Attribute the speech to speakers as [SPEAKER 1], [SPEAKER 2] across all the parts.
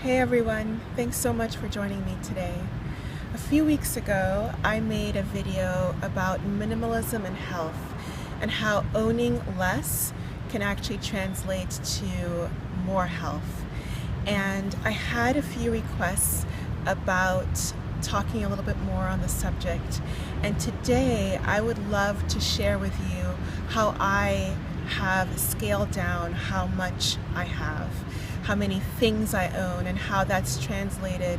[SPEAKER 1] Hey everyone, thanks so much for joining me today. A few weeks ago, I made a video about minimalism and health and how owning less can actually translate to more health. And I had a few requests about talking a little bit more on the subject. And today I would love to share with you how I have scaled down how much I have, how many things I own, and how that's translated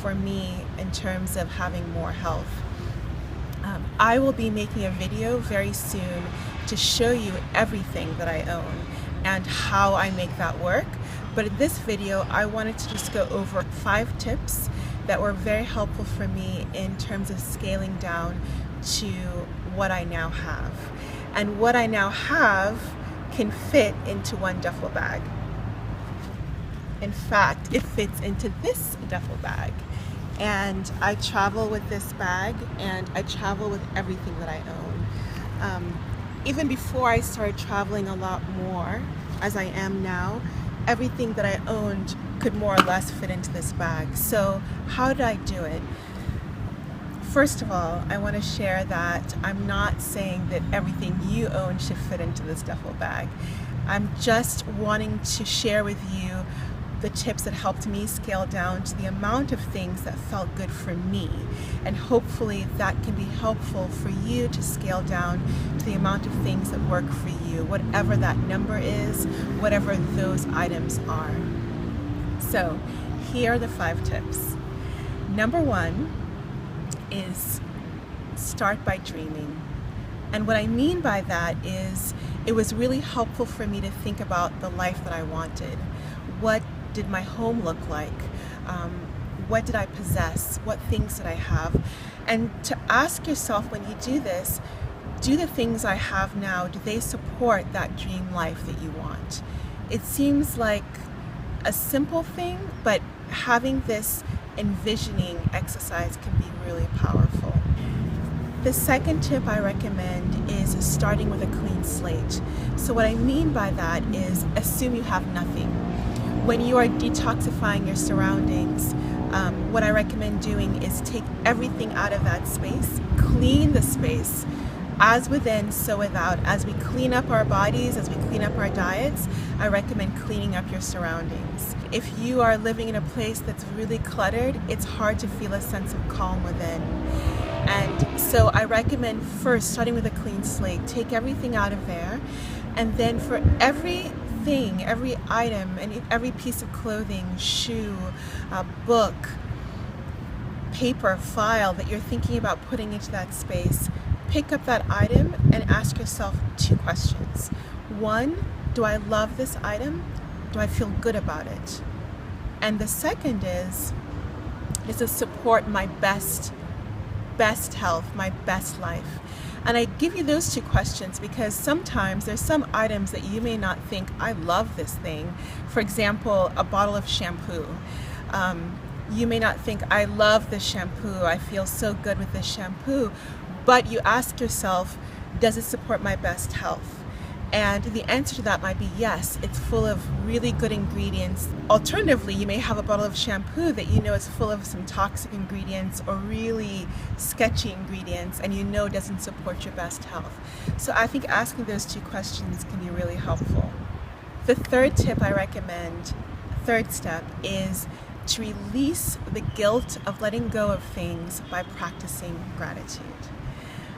[SPEAKER 1] for me in terms of having more health. I will be making a video very soon to show you everything that I own and how I make that work. But in this video, I wanted to just go over 5 tips that were very helpful for me in terms of scaling down to what I now have. And what I now have can fit into one duffel bag. In fact, it fits into this duffel bag. And I travel with this bag, and I travel with everything that I own. Even before I started traveling a lot more, as I am now, everything that I owned could more or less fit into this bag. So how did I do it? First of all, I want to share that I'm not saying that everything you own should fit into this duffel bag. I'm just wanting to share with you the tips that helped me scale down to the amount of things that felt good for me. And hopefully that can be helpful for you to scale down to the amount of things that work for you, whatever that number is, whatever those items are. So here are the 5 tips. Number 1 is start by dreaming. And what I mean by that is it was really helpful for me to think about the life that I wanted. What did my home look like? What did I possess? What things did I have? And to ask yourself, when you do this, do the things I have now, do they support that dream life that you want? It seems like a simple thing, but having this envisioning exercise can be really powerful. The second tip I recommend is starting with a clean slate. So what I mean by that is assume you have nothing. When you are detoxifying your surroundings, what I recommend doing is take everything out of that space, clean the space, as within, so without. As we clean up our bodies, as we clean up our diets, I recommend cleaning up your surroundings. If you are living in a place that's really cluttered, it's hard to feel a sense of calm within. And so I recommend first starting with a clean slate. Take everything out of there, and then for everything, every item, and every piece of clothing, shoe, book, paper, file that you're thinking about putting into that space, pick up that item and ask yourself 2 questions. 1, do I love this item? Do I feel good about it? And the second is, does it support my best health, my best life? And I give you those 2 questions because sometimes there's some items that you may not think, I love this thing. For example, a bottle of shampoo. You may not think, I love this shampoo, I feel so good with this shampoo, but you ask yourself, does it support my best health? And the answer to that might be yes, it's full of really good ingredients. Alternatively, you may have a bottle of shampoo that you know is full of some toxic ingredients or really sketchy ingredients, and you know doesn't support your best health. So I think asking those 2 questions can be really helpful. The third tip I recommend, third step, is to release the guilt of letting go of things by practicing gratitude.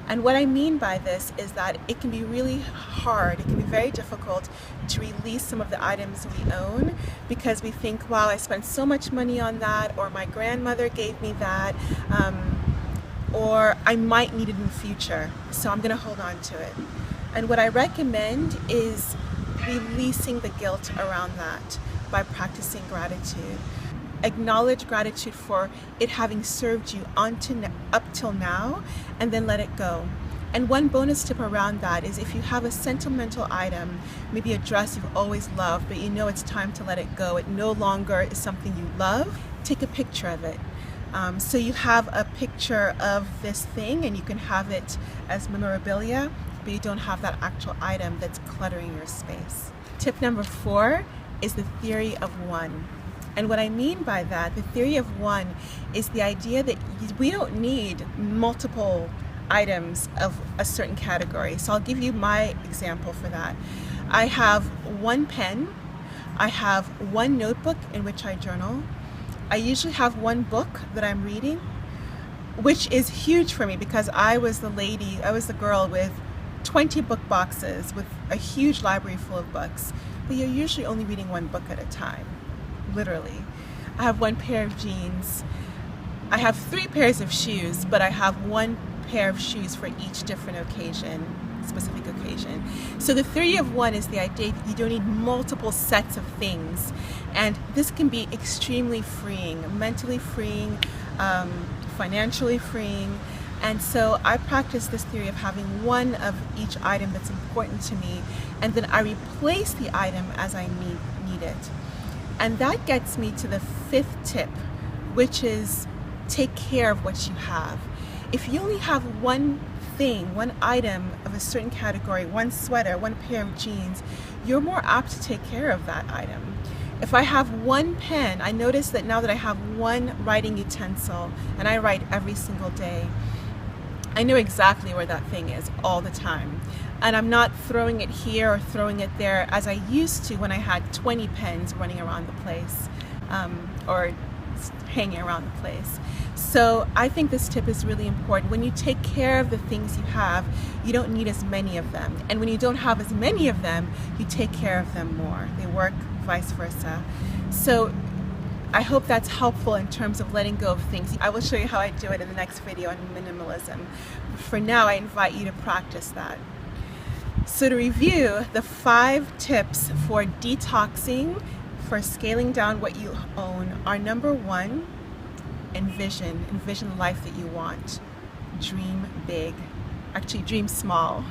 [SPEAKER 1] And what I mean by this is that it can be really hard, it can be very difficult to release some of the items we own because we think, wow, I spent so much money on that, or my grandmother gave me that, or I might need it in the future, so I'm going to hold on to it. And what I recommend is releasing the guilt around that by practicing gratitude. Acknowledge gratitude for it having served you up till now, and then let it go. And one bonus tip around that is if you have a sentimental item, maybe a dress you've always loved, but you know it's time to let it go, it no longer is something you love, take a picture of it. So you have a picture of this thing and you can have it as memorabilia, but you don't have that actual item that's cluttering your space. Tip number 4 is the theory of one. And what I mean by that, the theory of one, is the idea that we don't need multiple items of a certain category. So I'll give you my example for that. I have one pen, I have one notebook in which I journal. I usually have one book that I'm reading, which is huge for me because I was the girl with 20 book boxes with a huge library full of books. But you're usually only reading one book at a time, literally. I have one pair of jeans. I have 3 pairs of shoes, but I have one pair of shoes for each different occasion, specific occasion. So the theory of one is the idea that you don't need multiple sets of things. And this can be extremely freeing, mentally freeing, financially freeing. And so I practice this theory of having one of each item that's important to me, and then I replace the item as I need it. And that gets me to the 5th tip, which is take care of what you have. If you only have one thing, one item of a certain category, one sweater, one pair of jeans, you're more apt to take care of that item. If I have one pen, I notice that now that I have one writing utensil, and I write every single day, I know exactly where that thing is all the time. And I'm not throwing it here or throwing it there as I used to when I had 20 pens running around the place, or hanging around the place. So I think this tip is really important. When you take care of the things you have, you don't need as many of them. And when you don't have as many of them, you take care of them more. They work vice versa. So I hope that's helpful in terms of letting go of things. I will show you how I do it in the next video on minimalism. But for now, I invite you to practice that. So to review, the 5 tips for detoxing, for scaling down what you own, are: number 1, envision the life that you want. Dream big. Actually, dream small.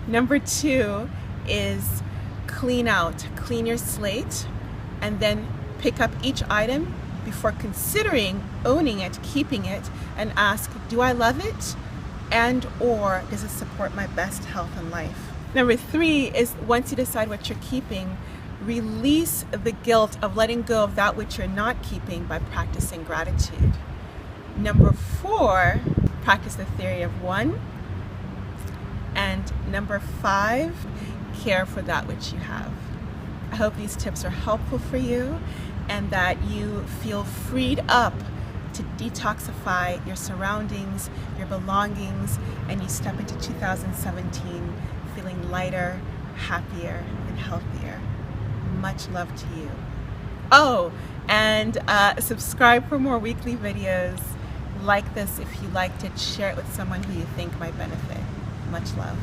[SPEAKER 1] Number 2 is clean your slate, and then pick up each item before considering owning it, keeping it, and ask, do I love it? And or does it support my best health and life? Number 3 is, once you decide what you're keeping, release the guilt of letting go of that which you're not keeping by practicing gratitude. Number 4, practice the theory of one. And number 5, care for that which you have. I hope these tips are helpful for you and that you feel freed up to detoxify your surroundings, your belongings, and you step into 2017 feeling lighter, happier, and healthier. Much love to you. Oh, and subscribe for more weekly videos. Like this if you liked it. Share it with someone who you think might benefit. Much love.